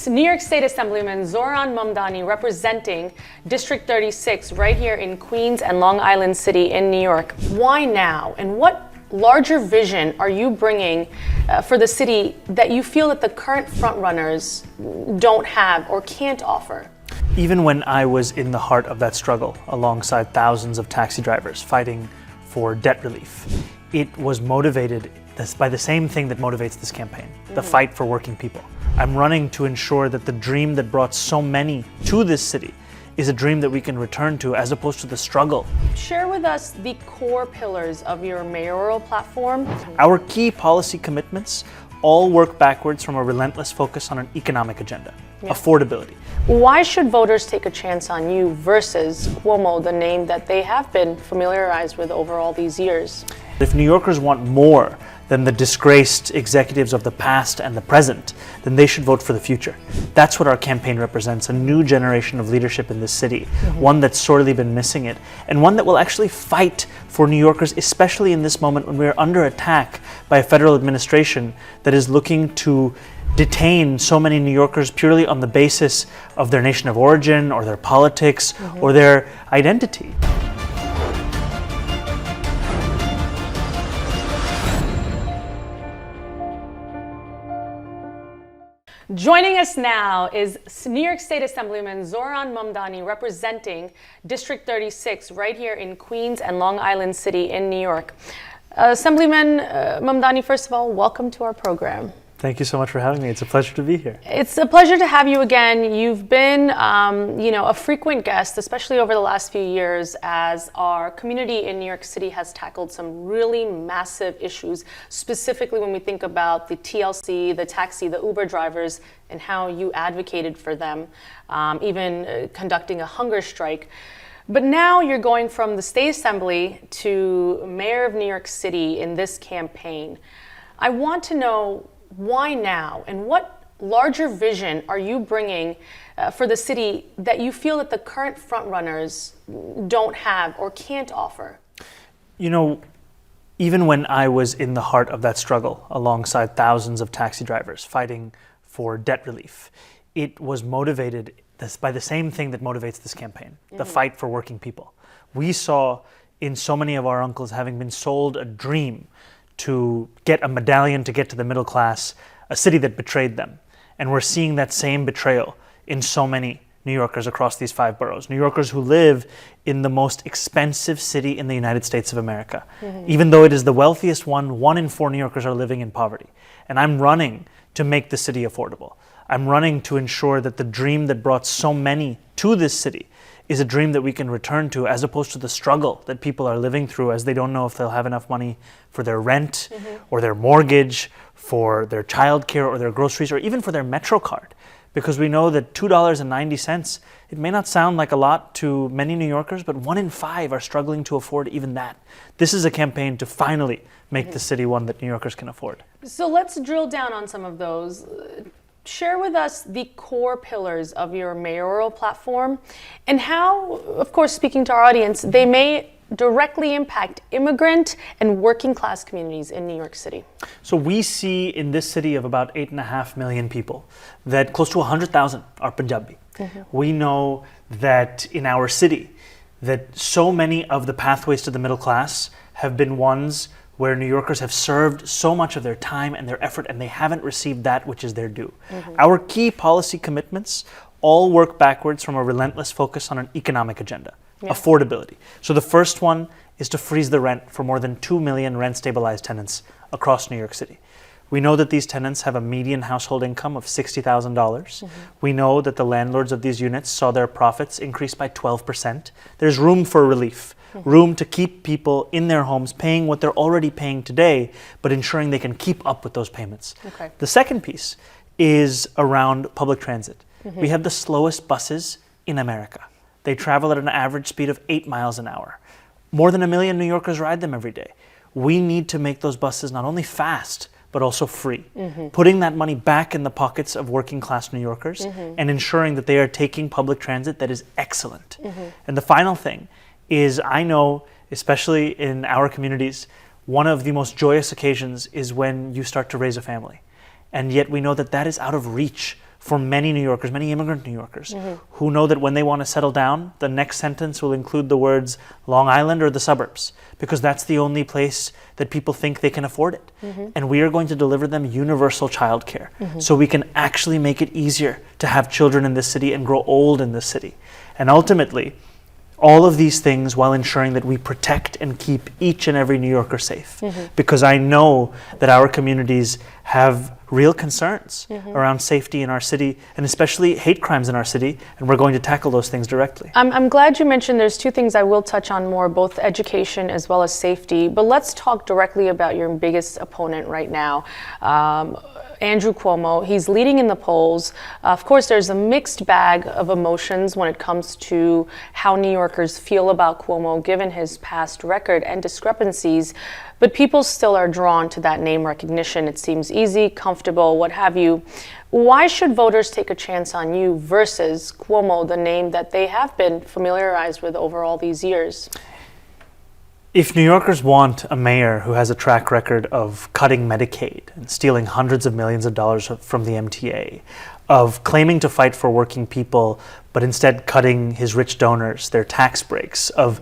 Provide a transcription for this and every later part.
New York State Assemblyman Zohran Mamdani representing District 36 right here in Queens and Long Island City in New York. Why now? And what larger vision are you bringing for the city that you feel that the current frontrunners don't have or can't offer? Even when I was in the heart of that struggle alongside thousands of taxi drivers fighting for debt relief, it was motivated by the same thing that motivates this campaign, the fight for working people. I'm running to ensure that the dream that brought so many to this city is a dream that we can return to as opposed to the struggle. Share with us the core pillars of your mayoral platform. Our key policy commitments all work backwards from a relentless focus on an economic agenda, affordability. Why should voters take a chance on you versus Cuomo, the name that they have been familiarized with over all these years? If New Yorkers want more than the disgraced executives of the past and the present, then they should vote for the future. That's what our campaign represents, a new generation of leadership in this city, one that's sorely been missing it, and one that will actually fight for New Yorkers, especially in this moment when we're under attack by a federal administration that is looking to detain so many New Yorkers purely on the basis of their nation of origin or their politics or their identity. Joining us now is New York State Assemblyman Zohran Mamdani representing District 36 right here in Queens and Long Island City in New York. Assemblyman Mamdani, first of all, welcome to our program. Thank you so much for having me. It's a pleasure to be here. It's a pleasure to have you again. You've been, a frequent guest, especially over the last few years, as our community in New York City has tackled some really massive issues, specifically when we think about the TLC, the taxi, the Uber drivers, and how you advocated for them, even conducting a hunger strike. But now you're going from the State Assembly to Mayor of New York City in this campaign. I want to know, why now? And what larger vision are you bringing for the city that you feel that the current frontrunners don't have or can't offer? You know, even when I was in the heart of that struggle alongside thousands of taxi drivers fighting for debt relief, it was motivated by the same thing that motivates this campaign, the fight for working people. We saw in so many of our uncles having been sold a dream to get a medallion to get to the middle class, a city that betrayed them. And we're seeing that same betrayal in so many New Yorkers across these 5 boroughs. New Yorkers who live in the most expensive city in the United States of America. Even though it is the wealthiest one, 1 in 4 New Yorkers are living in poverty. And I'm running to make the city affordable. I'm running to ensure that the dream that brought so many to this city is a dream that we can return to, as opposed to the struggle that people are living through as they don't know if they'll have enough money for their rent or their mortgage, for their childcare or their groceries, or even for their Metro card. Because we know that $2.90, it may not sound like a lot to many New Yorkers, but 1 in 5 are struggling to afford even that. This is a campaign to finally make the city one that New Yorkers can afford. So let's drill down on some of those. Share with us the core pillars of your mayoral platform and how, of course, speaking to our audience, they may directly impact immigrant and working class communities in New York City. So we see in this city of about 8.5 million people that close to 100,000 are Punjabi. We know that in our city that so many of the pathways to the middle class have been ones where New Yorkers have served so much of their time and their effort and they haven't received that which is their due. Our key policy commitments all work backwards from a relentless focus on an economic agenda, affordability. So the first one is to freeze the rent for more than 2 million rent-stabilized tenants across New York City. We know that these tenants have a median household income of $60,000. We know that the landlords of these units saw their profits increase by 12%. There's room for relief. Room to keep people in their homes paying what they're already paying today, but ensuring they can keep up with those payments. The second piece is around public transit. We have the slowest buses in America. They travel at an average speed of 8 miles an hour. More than 1 million New Yorkers ride them every day. We need to make those buses not only fast, but also free. Putting that money back in the pockets of working class New Yorkers and ensuring that they are taking public transit that is excellent. And the final thing is, I know, especially in our communities, one of the most joyous occasions is when you start to raise a family. And yet we know that that is out of reach for many New Yorkers, many immigrant New Yorkers, who know that when they want to settle down, the next sentence will include the words Long Island or the suburbs, because that's the only place that people think they can afford it. And we are going to deliver them universal childcare, so we can actually make it easier to have children in this city and grow old in this city. And ultimately, all of these things while ensuring that we protect and keep each and every New Yorker safe. Because I know that our communities have real concerns around safety in our city, and especially hate crimes in our city, and we're going to tackle those things directly. I'm glad you mentioned there's two things I will touch on more, both education as well as safety, but let's talk directly about your biggest opponent right now. Andrew Cuomo, he's leading in the polls. Of course, there's a mixed bag of emotions when it comes to how New Yorkers feel about Cuomo, given his past record and discrepancies, but people still are drawn to that name recognition. It seems easy, comfortable, what have you. Why should voters take a chance on you versus Cuomo, the name that they have been familiarized with over all these years? If New Yorkers want a mayor who has a track record of cutting Medicaid and stealing hundreds of millions of dollars from the MTA, of claiming to fight for working people, but instead cutting his rich donors their tax breaks, of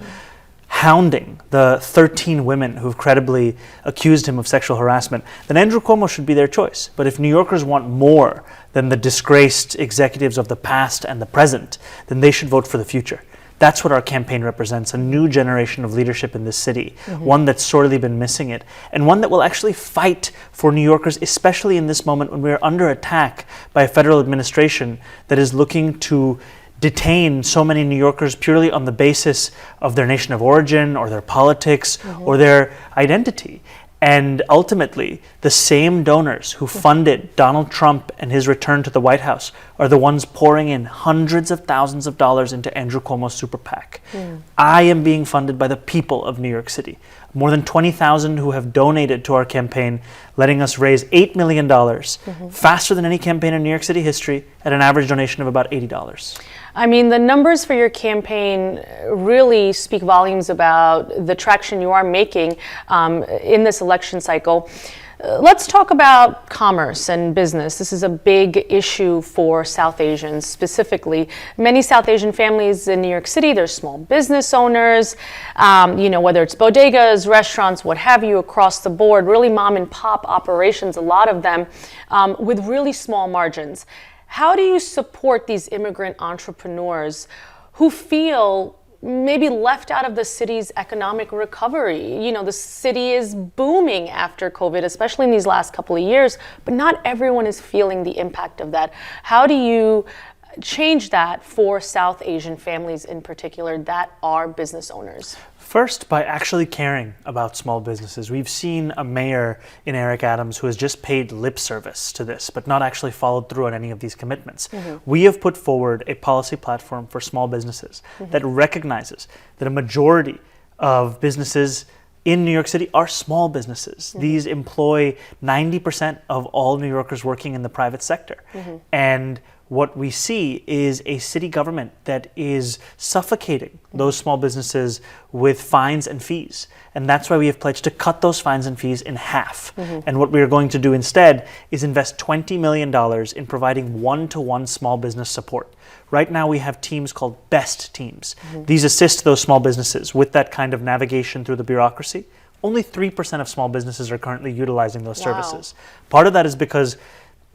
hounding the 13 women who've credibly accused him of sexual harassment, then Andrew Cuomo should be their choice. But if New Yorkers want more than the disgraced executives of the past and the present, then they should vote for the future. That's what our campaign represents, a new generation of leadership in this city, one that's sorely been missing it, and one that will actually fight for New Yorkers, especially in this moment when we're under attack by a federal administration that is looking to detain so many New Yorkers purely on the basis of their nation of origin or their politics or their identity. And ultimately, the same donors who funded Donald Trump and his return to the White House are the ones pouring in hundreds of thousands of dollars into Andrew Cuomo's super PAC. I am being funded by the people of New York City. More than 20,000 who have donated to our campaign, letting us raise $8 million, faster than any campaign in New York City history, at an average donation of about $80. I mean, the numbers for your campaign really speak volumes about the traction you are making in this election cycle. Let's talk about commerce and business. This is a big issue for South Asians specifically. Many South Asian families in New York City, they're small business owners, whether it's bodegas, restaurants, what have you, across the board, really mom and pop operations, a lot of them with really small margins. How do you support these immigrant entrepreneurs who feel maybe left out of the city's economic recovery? You know, the city is booming after COVID, especially in these last couple of years, but not everyone is feeling the impact of that. How do you change that for South Asian families in particular that are business owners? First, by actually caring about small businesses. We've seen a mayor in Eric Adams who has just paid lip service to this, but not actually followed through on any of these commitments. We have put forward a policy platform for small businesses that recognizes that a majority of businesses in New York City are small businesses. These employ 90% of all New Yorkers working in the private sector. And what we see is a city government that is suffocating those small businesses with fines and fees. And that's why we have pledged to cut those fines and fees in half. And what we are going to do instead is invest $20 million in providing one-to-one small business support. Right now we have teams called BEST teams. These assist those small businesses with that kind of navigation through the bureaucracy. Only 3% of small businesses are currently utilizing those services. Part of that is because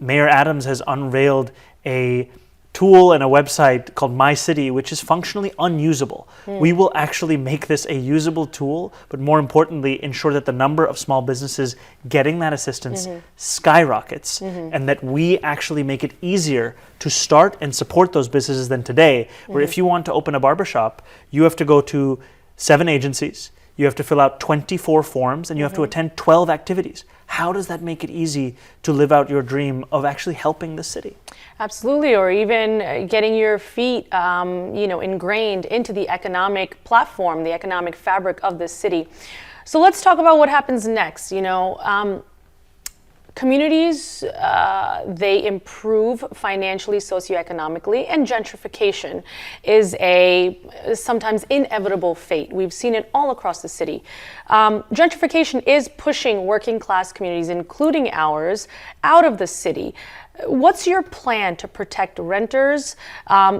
Mayor Adams has unveiled a tool and a website called My City, which is functionally unusable. We will actually make this a usable tool, but more importantly, ensure that the number of small businesses getting that assistance skyrockets, and that we actually make it easier to start and support those businesses than today, where if you want to open a barbershop, you have to go to 7 agencies, you have to fill out 24 forms, and you have to attend 12 activities. How does that make it easy to live out your dream of actually helping the city? Absolutely, or even getting your feet, ingrained into the economic platform, the economic fabric of this city. So let's talk about what happens next. Communities, they improve financially, socioeconomically, and gentrification is a sometimes inevitable fate. We've seen it all across the city. Gentrification is pushing working class communities, including ours, out of the city. What's your plan to protect renters,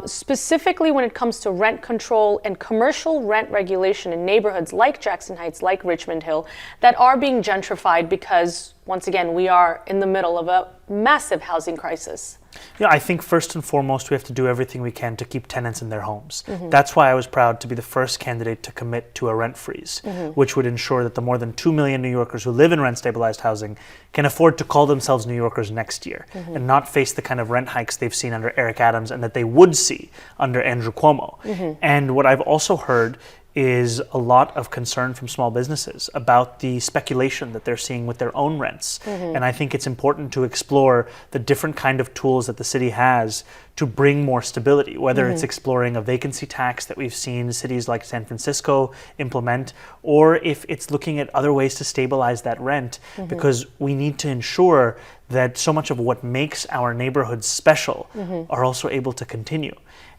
specifically when it comes to rent control and commercial rent regulation in neighborhoods like Jackson Heights, like Richmond Hill, that are being gentrified because, once again, we are in the middle of a massive housing crisis? Yeah, I think first and foremost, we have to do everything we can to keep tenants in their homes. That's why I was proud to be the first candidate to commit to a rent freeze, which would ensure that the more than 2 million New Yorkers who live in rent-stabilized housing can afford to call themselves New Yorkers next year and not face the kind of rent hikes they've seen under Eric Adams and that they would see under Andrew Cuomo. And what I've also heard is a lot of concern from small businesses about the speculation that they're seeing with their own rents. And I think it's important to explore the different kind of tools that the city has to bring more stability, whether it's exploring a vacancy tax that we've seen cities like San Francisco implement, or if it's looking at other ways to stabilize that rent, because we need to ensure that so much of what makes our neighborhoods special are also able to continue.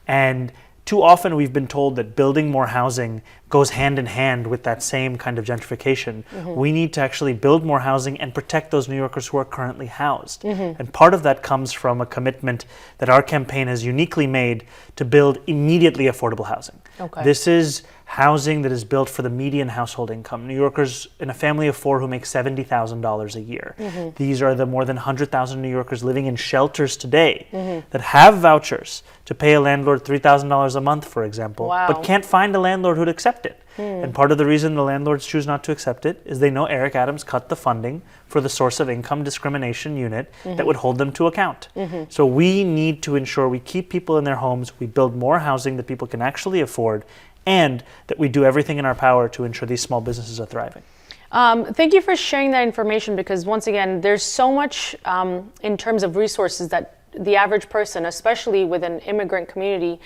And too often we've been told that building more housing goes hand in hand with that same kind of gentrification. We need to actually build more housing and protect those New Yorkers who are currently housed. And part of that comes from a commitment that our campaign has uniquely made to build immediately affordable housing. This is housing that is built for the median household income. New Yorkers in a family of 4 who make $70,000 a year. These are the more than 100,000 New Yorkers living in shelters today that have vouchers to pay a landlord $3,000 a month, for example, but can't find a landlord who'd accept it. And part of the reason the landlords choose not to accept it is they know Eric Adams cut the funding for the source of income discrimination unit that would hold them to account. So we need to ensure we keep people in their homes, we build more housing that people can actually afford, and that we do everything in our power to ensure these small businesses are thriving. Thank you for sharing that information, because once again, there's so much in terms of resources that the average person, especially with an immigrant community,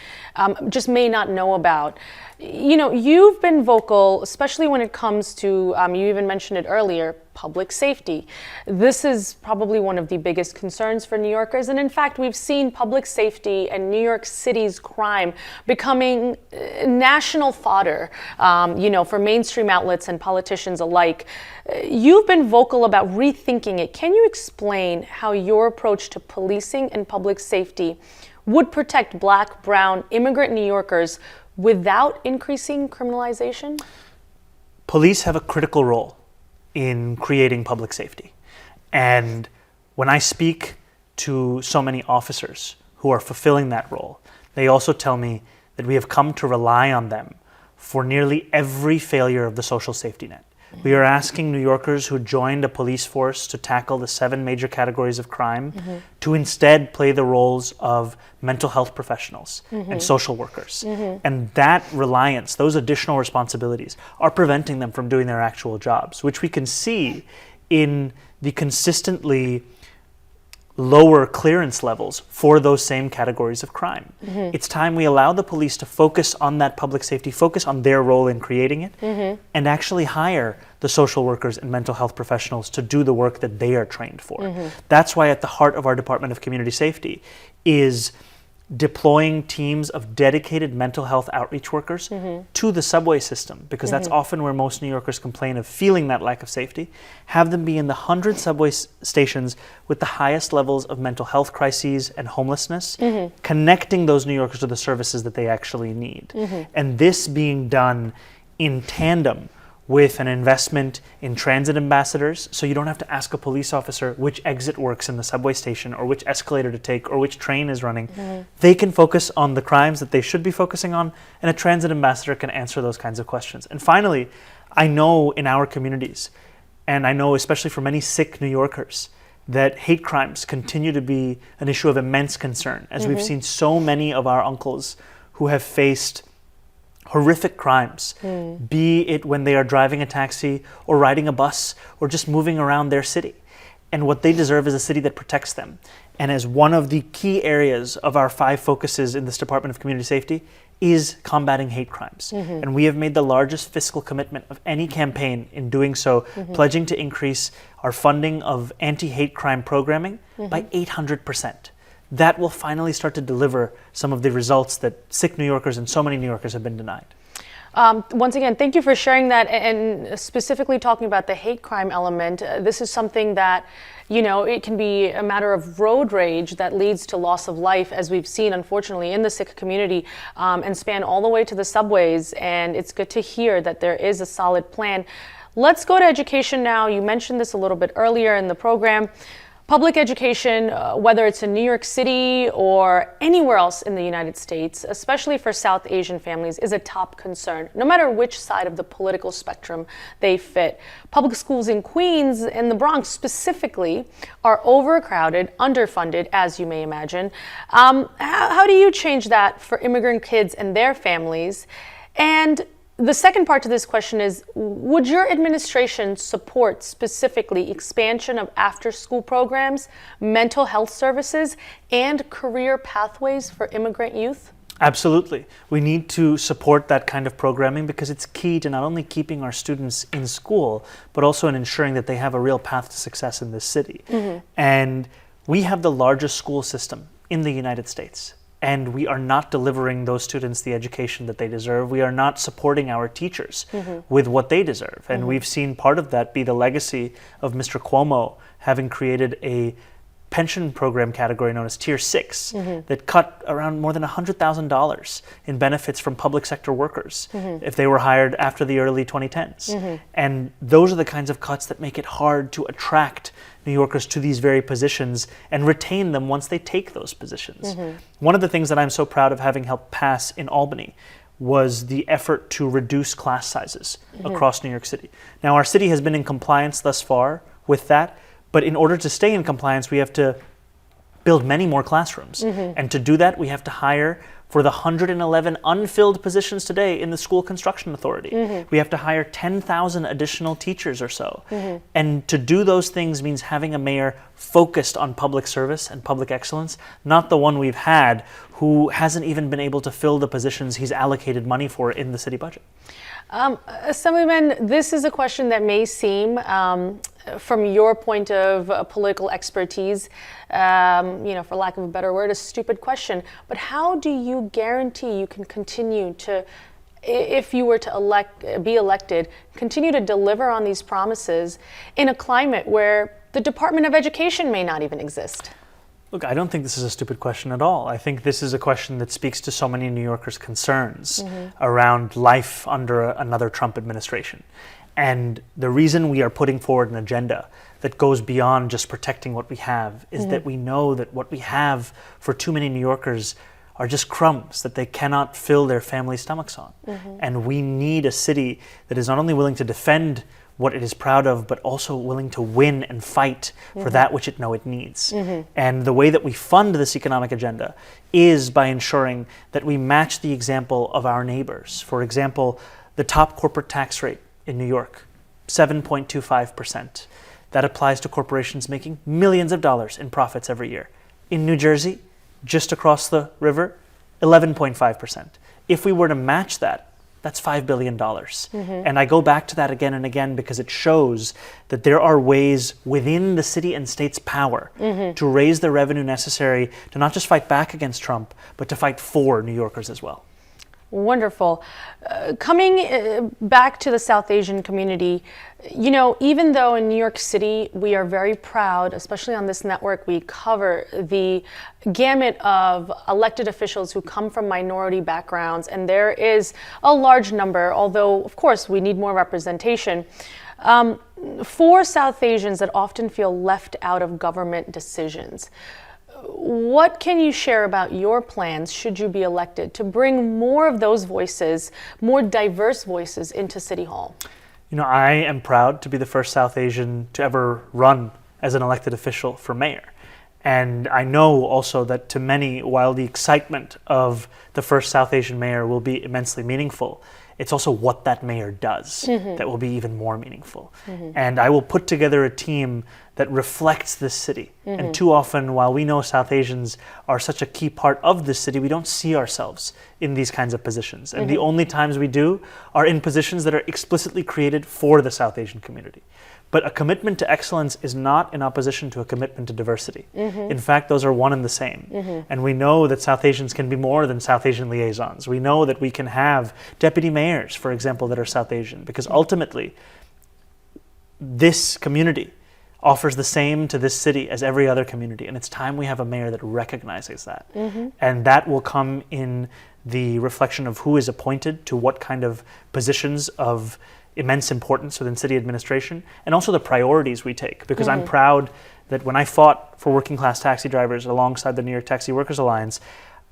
just may not know about. You know, you've been vocal, especially when it comes to, you even mentioned it earlier, public safety. This is probably one of the biggest concerns for New Yorkers. And in fact, we've seen public safety and New York City's crime becoming national fodder, you know, for mainstream outlets and politicians alike. You've been vocal about rethinking it. Can you explain how your approach to policing and public safety would protect Black, brown, immigrant New Yorkers without increasing criminalization? Police have a critical role in creating public safety. And when I speak to so many officers who are fulfilling that role, they also tell me that we have come to rely on them for nearly every failure of the social safety net. We are asking New Yorkers who joined a police force to tackle the 7 major categories of crime to instead play the roles of mental health professionals and social workers. And that reliance, those additional responsibilities, are preventing them from doing their actual jobs, which we can see in the consistently lower clearance levels for those same categories of crime. It's time we allow the police to focus on that public safety, focus on their role in creating it, and actually hire the social workers and mental health professionals to do the work that they are trained for. That's why at the heart of our Department of Community Safety is deploying teams of dedicated mental health outreach workers to the subway system, because that's often where most New Yorkers complain of feeling that lack of safety. Have them be in the 100 subway stations with the highest levels of mental health crises and homelessness, connecting those New Yorkers to the services that they actually need. And this being done in tandem with an investment in transit ambassadors, so you don't have to ask a police officer which exit works in the subway station or which escalator to take or which train is running. They can focus on the crimes that they should be focusing on, and a transit ambassador can answer those kinds of questions. And finally, I know in our communities, and I know especially for many sick New Yorkers, that hate crimes continue to be an issue of immense concern, as we've seen so many of our uncles who have faced horrific crimes, be it when they are driving a taxi or riding a bus or just moving around their city. And what they deserve is a city that protects them. And as one of the key areas of our 5 focuses in this Department of Community Safety is combating hate crimes. And we have made the largest fiscal commitment of any campaign in doing so, pledging to increase our funding of anti-hate crime programming by 800%. That will finally start to deliver some of the results that sick New Yorkers and so many New Yorkers have been denied. Once again, thank you for sharing that, and specifically talking about the hate crime element. This is something that it can be a matter of road rage that leads to loss of life, as we've seen, unfortunately, in the Sikh community, and span all the way to the subways. And it's good to hear that there is a solid plan. Let's go to education now. You mentioned this a little bit earlier in the program. Public education, whether it's in New York City or anywhere else in the United States, especially for South Asian families, is a top concern, no matter which side of the political spectrum they fit. Public schools in Queens and the Bronx specifically are overcrowded, underfunded, as you may imagine. How do you change that for immigrant kids and their families? And the second part to this question is, would your administration support specifically expansion of after-school programs, mental health services, and career pathways for immigrant youth? Absolutely. We need to support that kind of programming because it's key to not only keeping our students in school, but also in ensuring that they have a real path to success in this city. And we have the largest school system in the United States. And we are not delivering those students the education that they deserve. We are not supporting our teachers with what they deserve. And we've seen part of that be the legacy of Mr. Cuomo having created a pension program category known as Tier 6 that cut around more than $100,000 in benefits from public sector workers if they were hired after the early 2010s. And those are the kinds of cuts that make it hard to attract New Yorkers to these very positions and retain them once they take those positions. One of the things that I'm so proud of having helped pass in Albany was the effort to reduce class sizes across New York City. Now, our city has been in compliance thus far with that, but in order to stay in compliance, we have to build many more classrooms. And to do that, we have to hire for the 111 unfilled positions today in the School Construction Authority. We have to hire 10,000 additional teachers or so. And to do those things means having a mayor focused on public service and public excellence, not the one we've had who hasn't even been able to fill the positions he's allocated money for in the city budget. Assemblyman, this is a question that may seem, from your point of political expertise, for lack of a better word, a stupid question. But how do you guarantee you can continue to, if you were to be elected, continue to deliver on these promises in a climate where the Department of Education may not even exist? Look, I don't think this is a stupid question at all. I think this is a question that speaks to so many New Yorkers' concerns around life under another Trump administration. And the reason we are putting forward an agenda that goes beyond just protecting what we have is that we know that what we have for too many New Yorkers are just crumbs that they cannot fill their family stomachs on. And we need a city that is not only willing to defend what it is proud of, but also willing to win and fight for that which it knows it needs. And the way that we fund this economic agenda is by ensuring that we match the example of our neighbors. For example, the top corporate tax rate in New York, 7.25%. That applies to corporations making millions of dollars in profits every year. In New Jersey, just across the river, 11.5%. If we were to match that, that's $5 billion. And I go back to that again and again because it shows that there are ways within the city and state's power to raise the revenue necessary to not just fight back against Trump, but to fight for New Yorkers as well. Wonderful. Coming back to the South Asian community, even though in New York City we are very proud, especially on this network, we cover the gamut of elected officials who come from minority backgrounds, and there is a large number, although of course we need more representation, for South Asians that often feel left out of government decisions. What can you share about your plans, should you be elected, to bring more of those voices, more diverse voices into City Hall? I am proud to be the first South Asian to ever run as an elected official for mayor. And I know also that to many, while the excitement of the first South Asian mayor will be immensely meaningful, it's also what that mayor does that will be even more meaningful. And I will put together a team that reflects this city. And too often, while we know South Asians are such a key part of this city, we don't see ourselves in these kinds of positions. And the only times we do are in positions that are explicitly created for the South Asian community. But a commitment to excellence is not in opposition to a commitment to diversity. In fact, those are one and the same. And we know that South Asians can be more than South Asian liaisons. We know that we can have deputy mayors, for example, that are South Asian, because ultimately, this community, offers the same to this city as every other community. And it's time we have a mayor that recognizes that. And that will come in the reflection of who is appointed to what kind of positions of immense importance within city administration, and also the priorities we take. Because I'm proud that when I fought for working class taxi drivers alongside the New York Taxi Workers Alliance,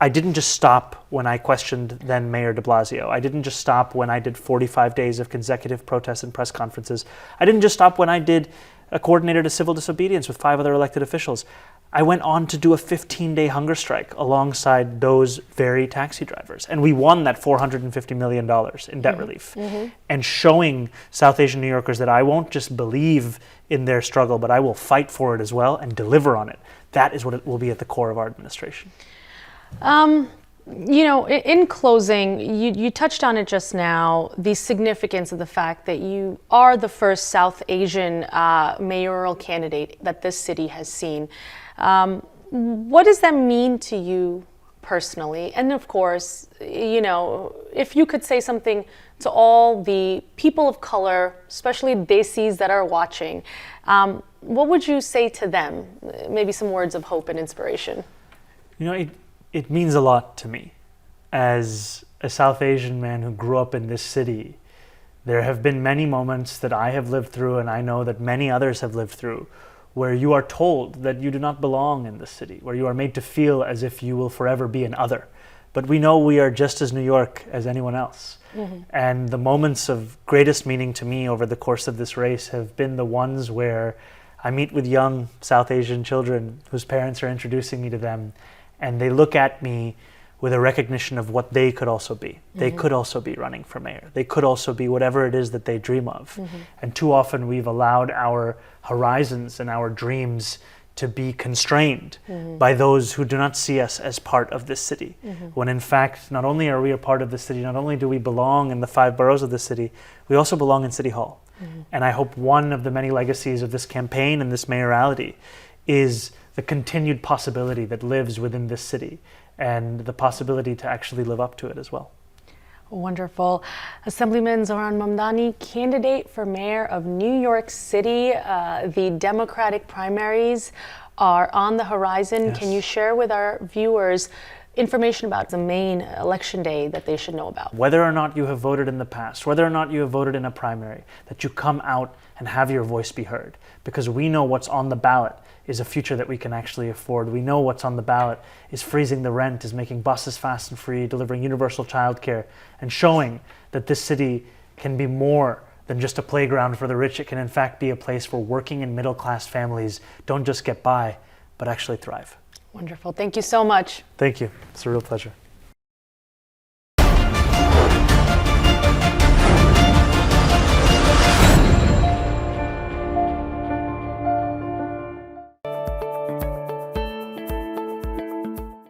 I didn't just stop when I questioned then Mayor de Blasio. I didn't just stop when I did 45 days of consecutive protests and press conferences. I didn't just stop when I did a coordinator to civil disobedience with 5 other elected officials. I went on to do a 15-day hunger strike alongside those very taxi drivers. And we won that $450 million in debt relief. And showing South Asian New Yorkers that I won't just believe in their struggle, but I will fight for it as well and deliver on it. That is what it will be at the core of our administration. You know, in closing, you touched on it just now, the significance of the fact that you are the first South Asian mayoral candidate that this city has seen. What does that mean to you personally? And of course, you know, if you could say something to all the people of color, especially Desis that are watching, what would you say to them? Maybe some words of hope and inspiration. You know, it means a lot to me. As a South Asian man who grew up in this city, there have been many moments that I have lived through, and I know that many others have lived through, where you are told that you do not belong in this city, where you are made to feel as if you will forever be an other. But we know we are just as New York as anyone else. And the moments of greatest meaning to me over the course of this race have been the ones where I meet with young South Asian children whose parents are introducing me to them, and they look at me with a recognition of what they could also be. They could also be running for mayor. They could also be whatever it is that they dream of. And too often we've allowed our horizons and our dreams to be constrained by those who do not see us as part of this city. When in fact, not only are we a part of the city, not only do we belong in the 5 boroughs of the city, we also belong in City Hall. And I hope one of the many legacies of this campaign and this mayorality is the continued possibility that lives within this city, and the possibility to actually live up to it as well. Wonderful. Assemblyman Zohran Mamdani, candidate for mayor of New York City. The Democratic primaries are on the horizon. Yes. Can you share with our viewers information about the main election day that they should know about? Whether or not you have voted in the past, whether or not you have voted in a primary, that you come out and have your voice be heard. Because we know what's on the ballot is a future that we can actually afford. We know what's on the ballot is freezing the rent, is making buses fast and free, delivering universal childcare, and showing that this city can be more than just a playground for the rich. It can in fact be a place where working and middle-class families don't just get by, but actually thrive. Wonderful. Thank you so much. Thank you. It's a real pleasure.